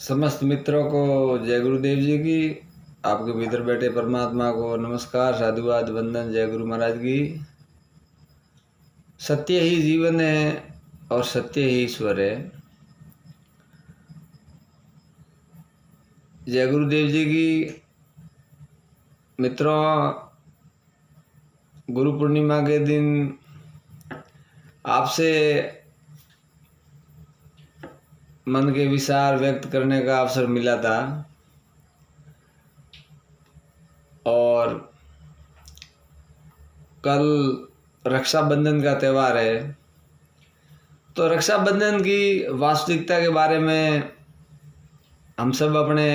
समस्त मित्रों को जय गुरुदेव जी की। आपके भीतर बैठे परमात्मा को नमस्कार, साधुवाद, वंदन। जय गुरु महाराज की। सत्य ही जीवन है और सत्य ही ईश्वर है। जय गुरुदेव जी की। मित्रों, गुरु पूर्णिमा के दिन आपसे मन के विचार व्यक्त करने का अवसर मिला था और कल रक्षाबंधन का त्यौहार है, तो रक्षाबंधन की वास्तविकता के बारे में हम सब अपने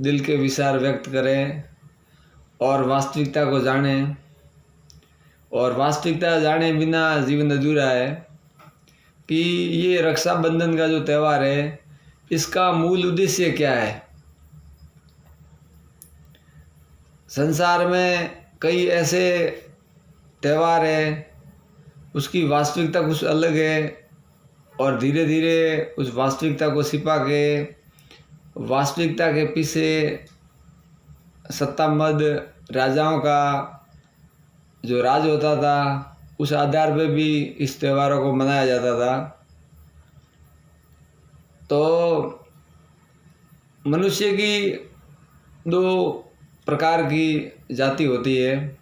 दिल के विचार व्यक्त करें और वास्तविकता को जानें। और वास्तविकता जाने बिना जीवन अधूरा है कि ये रक्षाबंधन का जो त्यौहार है, इसका मूल उद्देश्य क्या है। संसार में कई ऐसे त्यौहार हैं, उसकी वास्तविकता कुछ अलग है और धीरे धीरे उस वास्तविकता को छिपा के वास्तविकता के पीछे सत्तामद राजाओं का जो राज होता था, उस आधार पे भी इस त्योहारों को मनाया जाता था। तो मनुष्य की दो प्रकार की जाति होती है।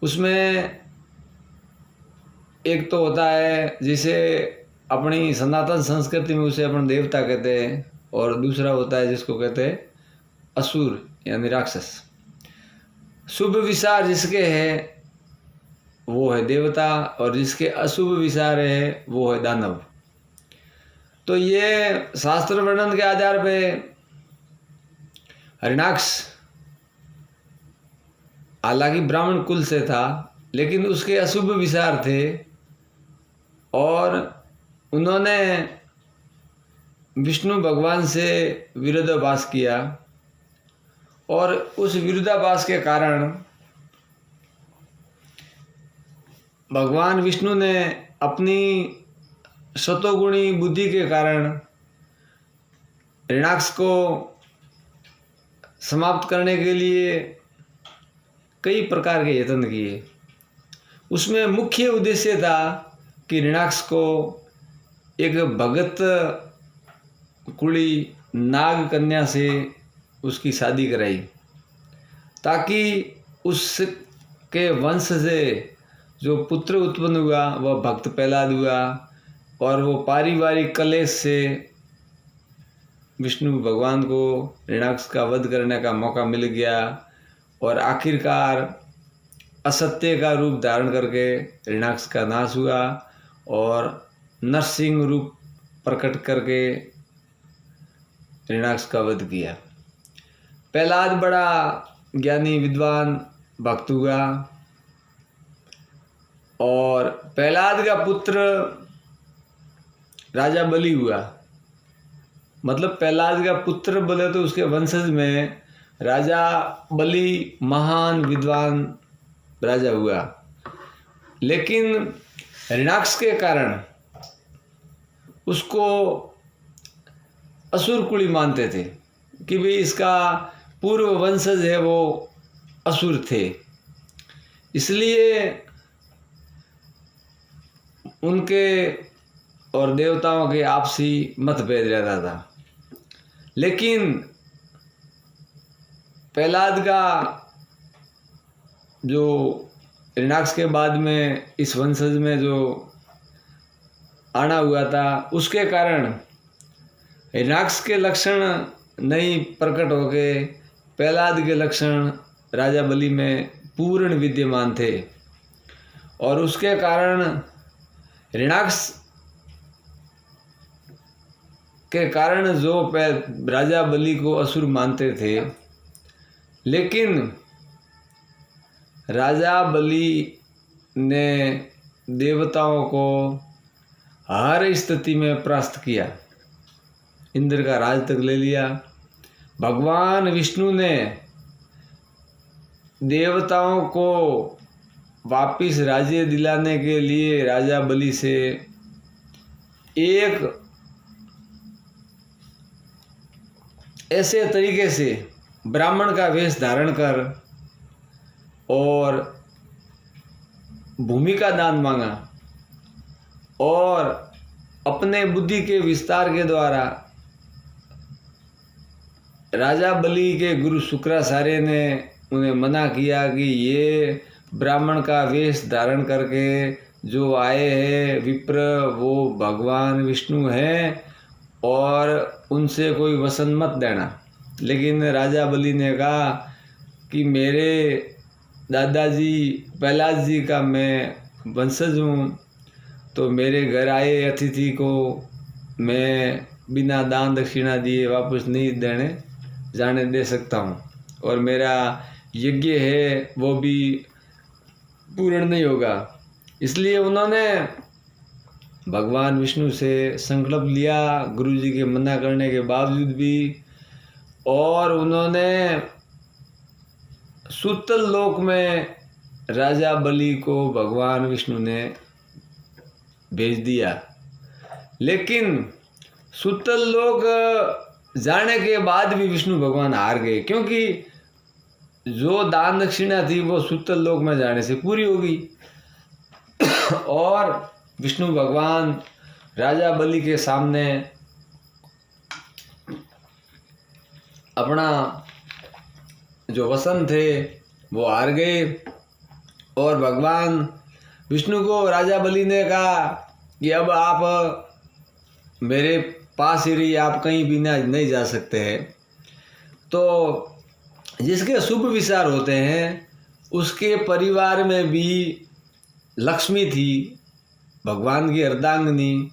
उसमें एक तो होता है जिसे अपनी सनातन संस्कृति में उसे अपन देवता कहते हैं, और दूसरा होता है जिसको कहते हैं असुर यानी राक्षस। शुभ विचार जिसके है वो है देवता और जिसके अशुभ विचार है वो है दानव। तो ये शास्त्र वर्णन के आधार पे हिरण्याक्ष हालांकि ब्राह्मण कुल से था, लेकिन उसके अशुभ विचार थे और उन्होंने विष्णु भगवान से विरोधाभास किया। और उस विरोधाभास के कारण भगवान विष्णु ने अपनी सतोगुणी बुद्धि के कारण हिरण्याक्ष को समाप्त करने के लिए कई प्रकार के यत्न किए। उसमें मुख्य उद्देश्य था कि हिरण्याक्ष को एक भगत कुली नाग कन्या से उसकी शादी कराई, ताकि उसके वंश से जो पुत्र उत्पन्न हुआ वह भक्त प्रहलाद हुआ और वो पारिवारिक कलेश से विष्णु भगवान को हिरण्याक्ष का वध करने का मौका मिल गया और आखिरकार असत्य का रूप धारण करके हिरण्याक्ष का नाश हुआ और नरसिंह रूप प्रकट करके हिरण्याक्ष का वध किया। प्रहलाद बड़ा ज्ञानी विद्वान भक्त हुआ और प्रहलाद का पुत्र राजा बलि हुआ। मतलब प्रहलाद का पुत्र बोले तो उसके वंशज में राजा बलि महान विद्वान राजा हुआ। लेकिन हिरण्याक्ष के कारण उसको असुर कुली मानते थे कि भाई इसका पूर्व वंशज है वो असुर थे, इसलिए उनके और देवताओं के आपसी मतभेद रहता था। लेकिन प्रहलाद का जो हिरण्याक्ष के बाद में इस वंशज में जो आना हुआ था, उसके कारण हिरण्याक्ष के लक्षण नहीं प्रकट हो गए, प्रहलाद के लक्षण राजा बलि में पूर्ण विद्यमान थे। और उसके कारण हिरण्याक्ष के कारण जो राजा बलि को असुर मानते थे, लेकिन राजा बलि ने देवताओं को हर स्थिति में परास्त किया, इंद्र का राज तक ले लिया। भगवान विष्णु ने देवताओं को वापिस राज्य दिलाने के लिए राजा बलि से एक ऐसे तरीके से ब्राह्मण का वेश धारण कर और भूमि का दान मांगा और अपने बुद्धि के विस्तार के द्वारा राजा बलि के गुरु शुक्राचार्य ने उन्हें मना किया कि ये ब्राह्मण का वेश धारण करके जो आए हैं विप्र वो भगवान विष्णु हैं और उनसे कोई वसन मत देना। लेकिन राजा बलि ने कहा कि मेरे दादाजी प्रहलाद जी का मैं वंशज हूँ, तो मेरे घर आए अतिथि को मैं बिना दान दक्षिणा दिए वापस नहीं देने जाने दे सकता हूँ, और मेरा यज्ञ है वो भी पूर्ण नहीं होगा। इसलिए उन्होंने भगवान विष्णु से संकल्प लिया गुरुजी के मना करने के बावजूद भी, और उन्होंने सूतल लोक में राजा बलि को भगवान विष्णु ने भेज दिया। लेकिन सूतल लोक जाने के बाद भी विष्णु भगवान हार गए, क्योंकि जो दान दक्षिणा थी वो सूतल लोक में जाने से पूरी होगी। और विष्णु भगवान राजा बलि के सामने अपना जो वसन थे वो हार गए, और भगवान विष्णु को राजा बलि ने कहा कि अब आप मेरे पास ही रहिए, आप कहीं भी नहीं जा सकते हैं। तो जिसके शुभ विचार होते हैं उसके परिवार में भी लक्ष्मी थी, भगवान की अर्धांगिनी।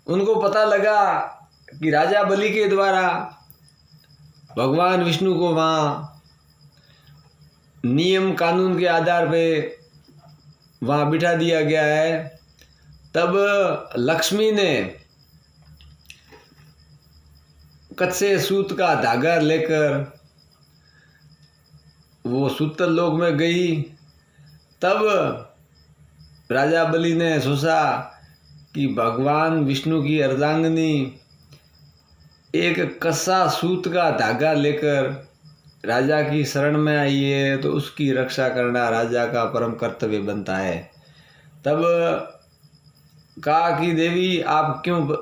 उनको पता लगा कि राजा बलि के द्वारा भगवान विष्णु को वहाँ नियम कानून के आधार पे वहाँ बिठा दिया गया है। तब लक्ष्मी ने कच्चे सूत का धागा लेकर वो सूतल लोक में गई। तब राजा बलि ने सोचा कि भगवान विष्णु की अर्धांगिनी एक कसा सूत का धागा लेकर राजा की शरण में आई है, तो उसकी रक्षा करना राजा का परम कर्तव्य बनता है। तब कहा कि देवी आप क्यों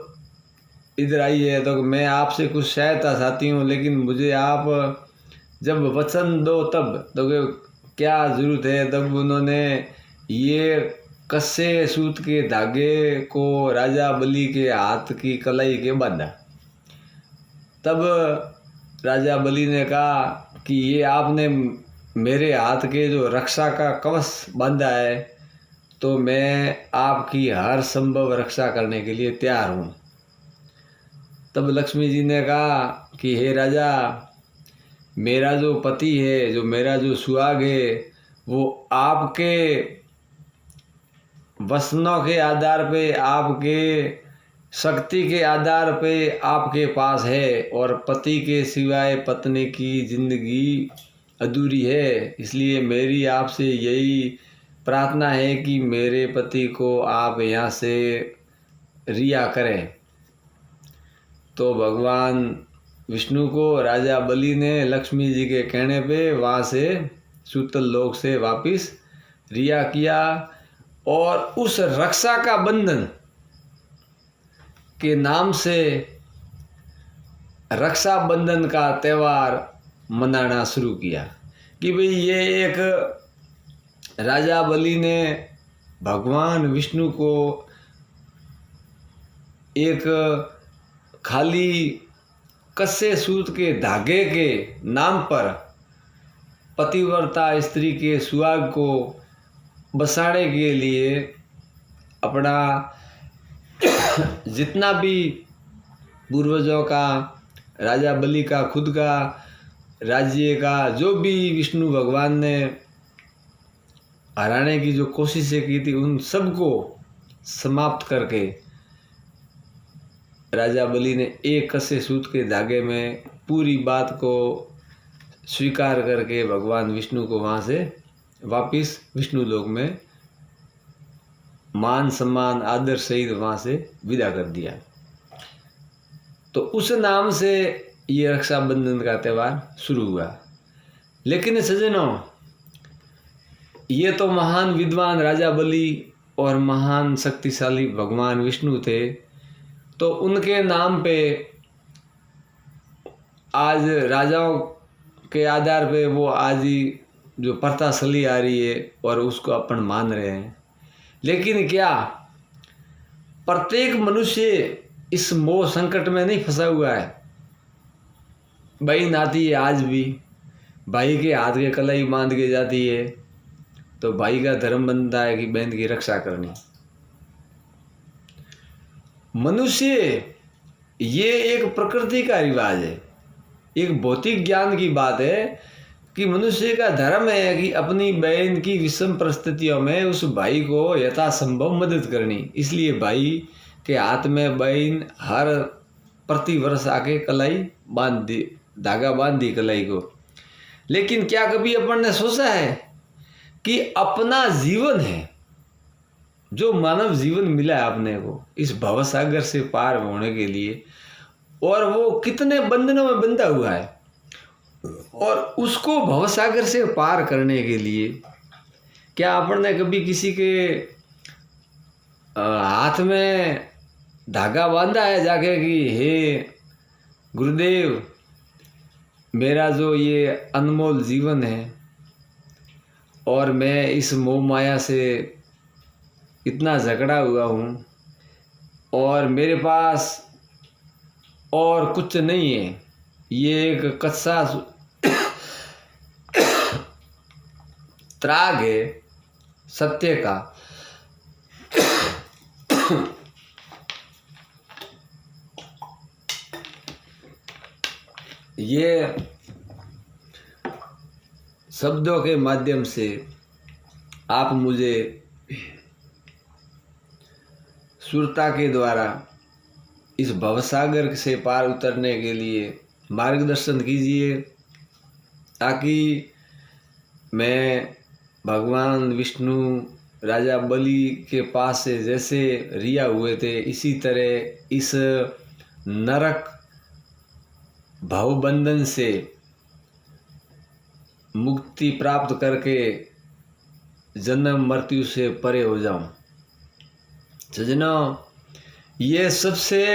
इधर आई है? तो मैं आपसे कुछ सहायता चाहती हूँ, लेकिन मुझे आप जब वचन दो तब। तो क्या ज़रूरत है? तब उन्होंने ये कस्से सूत के धागे को राजा बलि के हाथ की कलाई के बांधा। तब राजा बलि ने कहा कि ये आपने मेरे हाथ के जो रक्षा का कवच बांधा है, तो मैं आपकी हर संभव रक्षा करने के लिए तैयार हूँ। तब लक्ष्मी जी ने कहा कि हे राजा, मेरा जो पति है, जो मेरा जो सुहाग है, वो आपके वचनों के आधार पे, आपके शक्ति के आधार पे आपके पास है, और पति के सिवाय पत्नी की जिंदगी अधूरी है। इसलिए मेरी आपसे यही प्रार्थना है कि मेरे पति को आप यहाँ से रिहा करें। तो भगवान विष्णु को राजा बलि ने लक्ष्मी जी के कहने पे वहाँ से सूतल लोक से वापस रिहा किया, और उस रक्षा का बंधन के नाम से रक्षाबंधन का त्यौहार मनाना शुरू किया कि भाई ये एक राजा बलि ने भगवान विष्णु को एक खाली कस्से सूत के धागे के नाम पर पतिव्रता स्त्री के सुहाग को बसाने के लिए अपना जितना भी पूर्वजों का, राजा बलि का खुद का राज्य का, जो भी विष्णु भगवान ने हराने की जो कोशिशें की थी, उन सबको समाप्त करके राजा बलि ने एक कसे सूत के धागे में पूरी बात को स्वीकार करके भगवान विष्णु को वहाँ से वापिस विष्णु लोक में मान सम्मान आदर सहित वहाँ से विदा कर दिया। तो उस नाम से ये रक्षाबंधन का त्यौहार शुरू हुआ। लेकिन सज्जनों, ये तो महान विद्वान राजा बलि और महान शक्तिशाली भगवान विष्णु थे, तो उनके नाम पे आज राजाओं के आधार पे वो आज ही जो प्रथा चली आ रही है और उसको अपन मान रहे हैं। लेकिन क्या प्रत्येक मनुष्य इस मोह संकट में नहीं फंसा हुआ है? बहन आती है आज भी, भाई के हाथ के कलाई बांध के जाती है, तो भाई का धर्म बनता है कि बहन की रक्षा करनी। मनुष्य ये एक प्रकृति का रिवाज है, एक भौतिक ज्ञान की बात है कि मनुष्य का धर्म है कि अपनी बहन की विषम परिस्थितियों में उस भाई को यथासंभव मदद करनी। इसलिए भाई के हाथ में बहन हर प्रतिवर्ष आके कलाई बांध दी, धागा बांध दी कलाई को। लेकिन क्या कभी अपन ने सोचा है कि अपना जीवन है, जो मानव जीवन मिला है अपने को इस भवसागर से पार होने के लिए, और वो कितने बंधनों में बंधा हुआ है, और उसको भवसागर से पार करने के लिए क्या अपन ने कभी किसी के हाथ में धागा बांधा है जाके कि हे गुरुदेव, मेरा जो ये अनमोल जीवन है और मैं इस मोह माया से इतना झगड़ा हुआ हूँ और मेरे पास और कुछ नहीं है, ये एक कच्चा त्राग है सत्य का, ये शब्दों के माध्यम से आप मुझे सुरता के द्वारा इस भवसागर से पार उतरने के लिए मार्गदर्शन कीजिए, ताकि मैं भगवान विष्णु राजा बलि के पास से जैसे रिया हुए थे, इसी तरह इस नरक भवबंधन से मुक्ति प्राप्त करके जन्म मृत्यु से परे हो जाऊं। सज्जनों, ये सबसे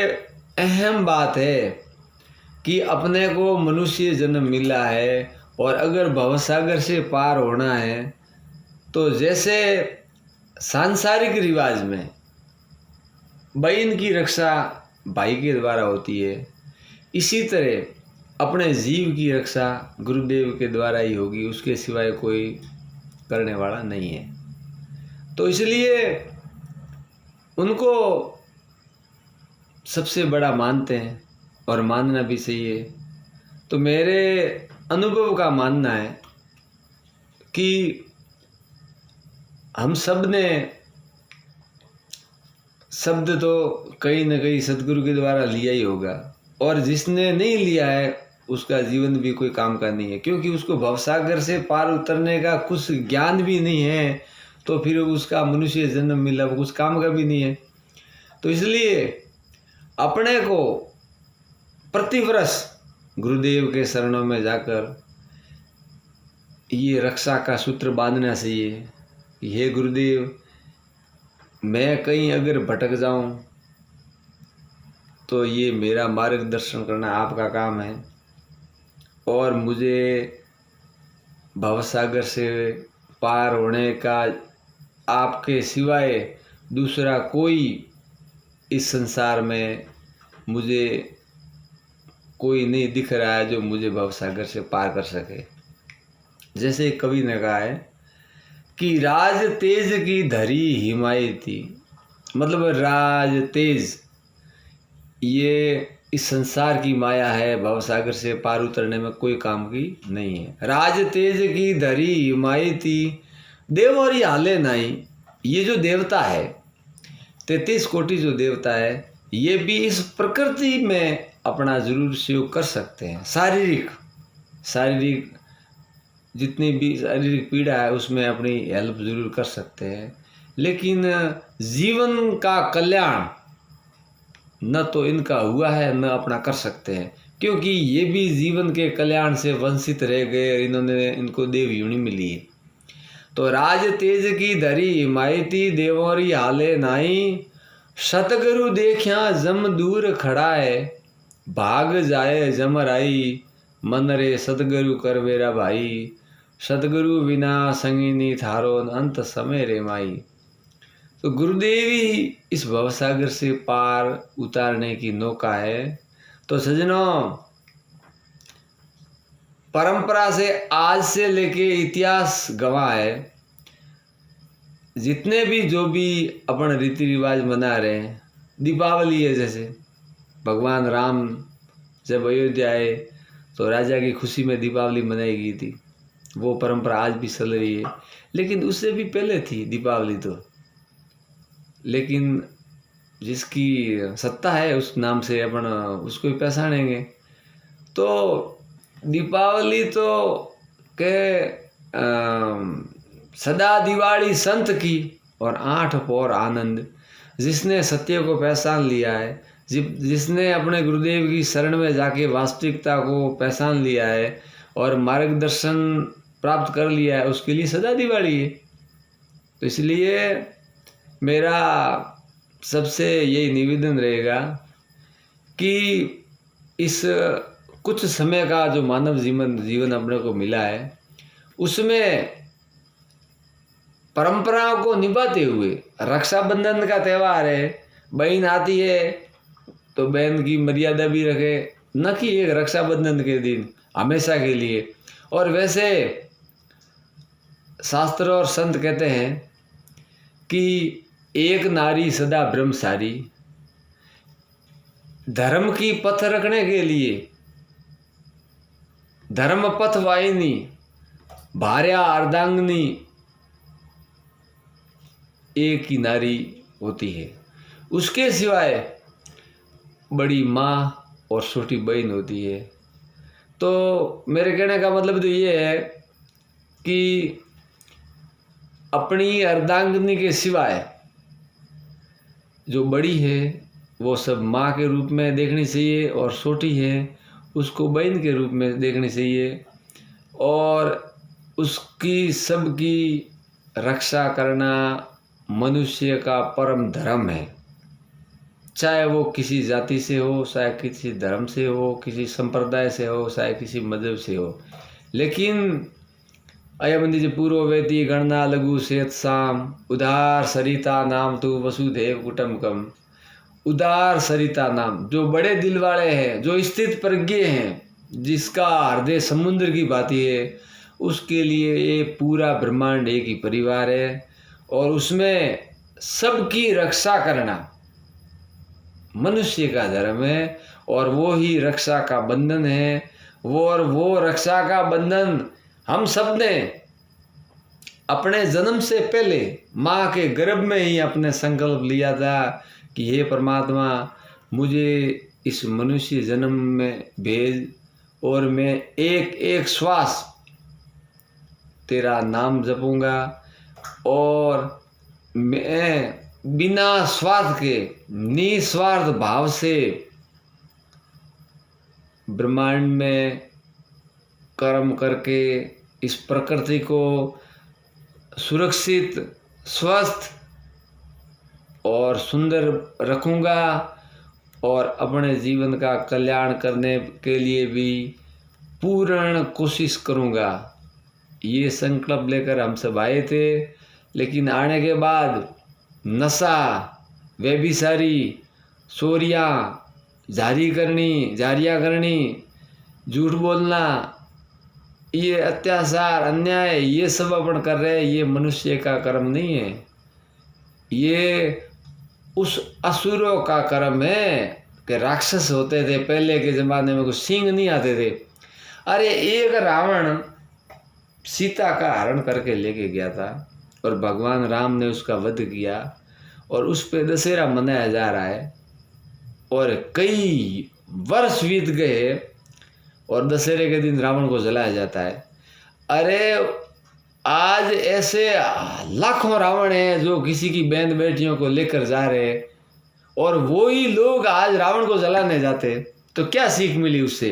अहम बात है कि अपने को मनुष्य जन्म मिला है, और अगर भवसागर से पार होना है तो जैसे सांसारिक रिवाज में बहन की रक्षा भाई के द्वारा होती है, इसी तरह अपने जीव की रक्षा गुरुदेव के द्वारा ही होगी, उसके सिवाय कोई करने वाला नहीं है। तो इसलिए उनको सबसे बड़ा मानते हैं और मानना भी सही है। तो मेरे अनुभव का मानना है कि हम सब ने शब्द तो कहीं न कहीं सदगुरु के द्वारा लिया ही होगा, और जिसने नहीं लिया है उसका जीवन भी कोई काम का नहीं है, क्योंकि उसको भवसागर से पार उतरने का कुछ ज्ञान भी नहीं है, तो फिर उसका मनुष्य जन्म मिला वो कुछ काम का भी नहीं है। तो इसलिए अपने को प्रतिवर्ष गुरुदेव के शरणों में जाकर ये रक्षा का सूत्र बांधना चाहिए कि हे गुरुदेव, मैं कहीं अगर भटक जाऊं तो ये मेरा मार्गदर्शन करना आपका काम है, और मुझे भवसागर से पार होने का आपके सिवाय दूसरा कोई इस संसार में मुझे कोई नहीं दिख रहा है जो मुझे भवसागर से पार कर सके। जैसे कवि ने कहा है कि राज तेज की धरी हिमायती, मतलब राज तेज ये इस संसार की माया है, भवसागर से पार उतरने में कोई काम की नहीं है। राज तेज की धरी हिमायती, देव और ये हाले नहीं। ये जो देवता है 33 कोटि जो देवता है, ये भी इस प्रकृति में अपना जरूर सहयोग कर सकते हैं। शारीरिक जितनी भी शारीरिक पीड़ा है उसमें अपनी हेल्प जरूर कर सकते हैं, लेकिन जीवन का कल्याण न तो इनका हुआ है न अपना कर सकते हैं, क्योंकि ये भी जीवन के कल्याण से वंचित रह गए, इनको देव योनि मिली है। तो राज तेज की धरी मायती देवोरी हाले नाई, सतगुरु देखिया जम दूर खड़ा है, भाग जाए जमराई, मन रे सतगुरु कर बेरा भाई, सतगुरु बिना संगिनी थारो अंत समय रे माई। तो गुरुदेव ही इस भवसागर से पार उतारने की नौका है। तो सज्जनों, परंपरा से आज से लेके इतिहास गवाह है, जितने भी जो भी अपन रीति रिवाज मना रहे हैं, दीपावली है जैसे भगवान राम जब अयोध्या आए तो राजा की खुशी में दीपावली मनाई गई थी, वो परंपरा आज भी चल रही है। लेकिन उससे भी पहले थी दीपावली तो, लेकिन जिसकी सत्ता है उस नाम से अपन उसको ही पहचानेंगे। तो दीपावली तो के सदा दिवाली संत की और 8 पौर आनंद, जिसने सत्य को पहचान लिया है, जिसने अपने गुरुदेव की शरण में जाके वास्तविकता को पहचान लिया है और मार्गदर्शन प्राप्त कर लिया है, उसके लिए सदा दिवाली है। तो इसलिए मेरा सबसे यही निवेदन रहेगा कि इस कुछ समय का जो मानव जीवन अपने को मिला है, उसमें परंपराओं को निभाते हुए, रक्षाबंधन का त्यौहार है, बहन आती है तो बहन की मर्यादा भी रखे, न कि एक रक्षाबंधन के दिन हमेशा के लिए। और वैसे शास्त्र और संत कहते हैं कि एक नारी सदा ब्रह्मचारी, धर्म की पथ रखने के लिए धर्म पथ वाहिनी भार्या अर्धांगिनी एक ही नारी होती है, उसके सिवाय बड़ी माँ और छोटी बहन होती है। तो मेरे कहने का मतलब तो ये है कि अपनी अर्धांगिनी के सिवाय जो बड़ी है वो सब माँ के रूप में देखनी चाहिए, और छोटी है उसको बहन के रूप में देखनी चाहिए, और उसकी सबकी रक्षा करना मनुष्य का परम धर्म है। चाहे वो किसी जाति से हो, चाहे किसी धर्म से हो, किसी संप्रदाय से हो, चाहे किसी मजहब से हो। लेकिन अयमंदी जी पूर्व वेती गणना लघु सेत साम, उदार सरिता नाम तु वसुदेव कुटुंबकम। उदार सरिता नाम, जो बड़े दिल वाले हैं, जो स्थित प्रज्ञ हैं, जिसका हृदय समुद्र की भांति है, उसके लिए ये पूरा ब्रह्मांड एक ही परिवार है, और उसमें सबकी रक्षा करना मनुष्य का धर्म है, और वो ही रक्षा का बंधन है। वो रक्षा का बंधन हम सब ने अपने जन्म से पहले माँ के गर्भ में ही अपने संकल्प लिया था कि हे परमात्मा, मुझे इस मनुष्य जन्म में भेज, और मैं एक एक श्वास तेरा नाम जपूंगा, और मैं बिना स्वार्थ के निस्वार्थ भाव से ब्रह्मांड में कर्म करके इस प्रकृति को सुरक्षित, स्वस्थ और सुंदर रखूंगा, और अपने जीवन का कल्याण करने के लिए भी पूर्ण कोशिश करूंगा। ये संकल्प लेकर हम सब आए थे, लेकिन आने के बाद नशा, व्यभिचारी, चोरियाँ, जारियाँ करनी, झूठ बोलना, ये अत्याचार, अन्याय, ये सब अपन कर रहे हैं। ये मनुष्य का कर्म नहीं है, ये उस असुरों का कर्म है कि राक्षस होते थे पहले के ज़माने में, कुछ सींग नहीं आते थे। अरे एक रावण सीता का हरण करके लेके गया था, और भगवान राम ने उसका वध किया, और उस पे दशहरा मनाया जा रहा है, और कई वर्ष बीत गए, और दशहरे के दिन रावण को जलाया जाता है। अरे आज ऐसे लाखों रावण हैं जो किसी की बहन बेटियों को लेकर जा रहे हैं, और वो ही लोग आज रावण को जलाने जाते हैं। तो क्या सीख मिली उससे?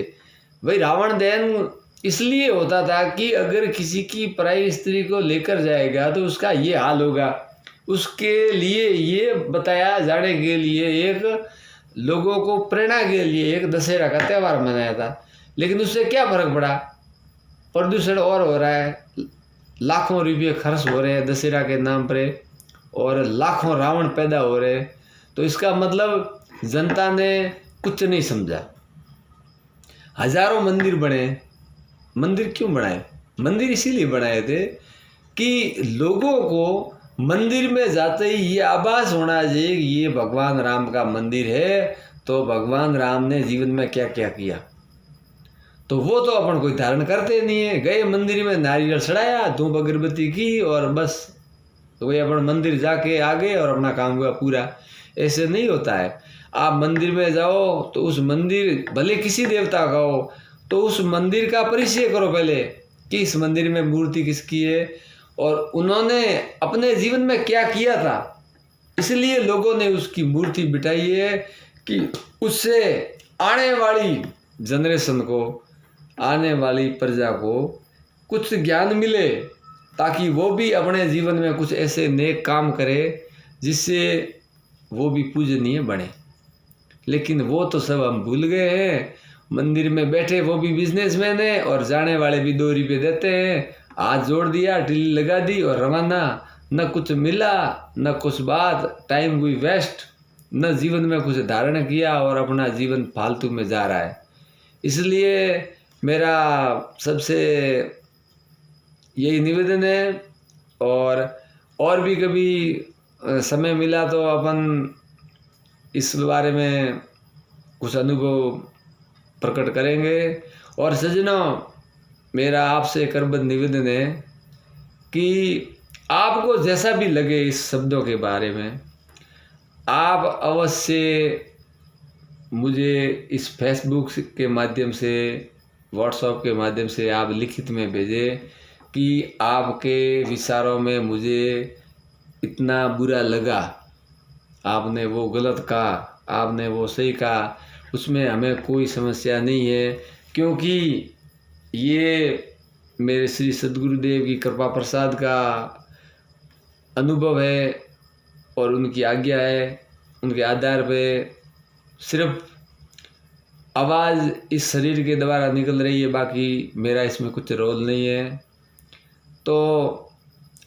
भाई रावण दहन इसलिए होता था कि अगर किसी की पराई स्त्री को लेकर जाएगा तो उसका ये हाल होगा, उसके लिए ये बताया जाने के लिए, एक लोगों को प्रेरणा के लिए एक दशहरा का त्यौहार मनाया था। लेकिन उससे क्या फर्क पड़ा? प्रदूषण और हो रहा है, लाखों रुपये खर्च हो रहे हैं दशहरा के नाम पर, और लाखों रावण पैदा हो रहे हैं। तो इसका मतलब जनता ने कुछ नहीं समझा। हजारों मंदिर बने। मंदिर क्यों बनाए? मंदिर इसीलिए बनाए थे कि लोगों को मंदिर में जाते ही ये आभास होना चाहिए कि ये भगवान राम का मंदिर है, तो भगवान राम ने जीवन में क्या क्या किया। तो वो तो अपन कोई धारण करते नहीं है। गए मंदिर में, नारियल चढ़ाया, धूप अगरबत्ती की और बस तो वही अपन मंदिर जाके आ गए और अपना काम हुआ पूरा। ऐसे नहीं होता है। आप मंदिर में जाओ तो उस मंदिर, भले किसी देवता का हो, तो उस मंदिर का परिचय करो पहले कि इस मंदिर में मूर्ति किसकी है और उन्होंने अपने जीवन में क्या किया था। इसलिए लोगों ने उसकी मूर्ति बिठाई है कि उससे आने वाली जनरेशन को, आने वाली प्रजा को कुछ ज्ञान मिले, ताकि वो भी अपने जीवन में कुछ ऐसे नेक काम करे जिससे वो भी पूजनीय बने। लेकिन वो तो सब हम भूल गए हैं। मंदिर में बैठे वो भी बिजनेसमैन है और जाने वाले भी 2 रुपये देते हैं, हाथ जोड़ दिया, टिल्ली लगा दी और रवाना। न कुछ मिला, न कुछ बात, टाइम हुई वेस्ट, न जीवन में कुछ धारण किया और अपना जीवन फालतू में जा रहा है। इसलिए मेरा सबसे यही निवेदन है। और भी कभी समय मिला तो अपन इस बारे में कुछ अनुभव प्रकट करेंगे। और सज्जनों, मेरा आपसे करबद्ध निवेदन है कि आपको जैसा भी लगे इस शब्दों के बारे में, आप अवश्य मुझे इस फेसबुक के माध्यम से, व्हाट्सएप के माध्यम से आप लिखित में भेजें कि आपके विचारों में मुझे इतना बुरा लगा, आपने वो गलत कहा, आपने वो सही कहा, उसमें हमें कोई समस्या नहीं है, क्योंकि ये मेरे श्री सद्गुरुदेव की कृपा प्रसाद का अनुभव है और उनकी आज्ञा है। उनके आधार पे सिर्फ आवाज़ इस शरीर के द्वारा निकल रही है, बाकी मेरा इसमें कुछ रोल नहीं है। तो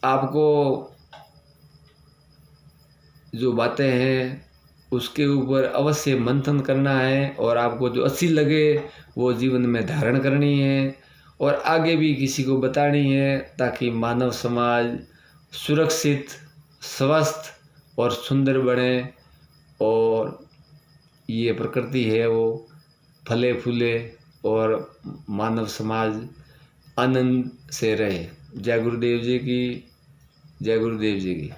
आपको जो बातें हैं उसके ऊपर अवश्य मंथन करना है और आपको जो अच्छी लगे वो जीवन में धारण करनी है और आगे भी किसी को बतानी है, ताकि मानव समाज सुरक्षित, स्वस्थ और सुंदर बने और ये प्रकृति है वो फले फूले और मानव समाज आनंद से रहे। जय गुरुदेव जी की, जय गुरुदेव जी की।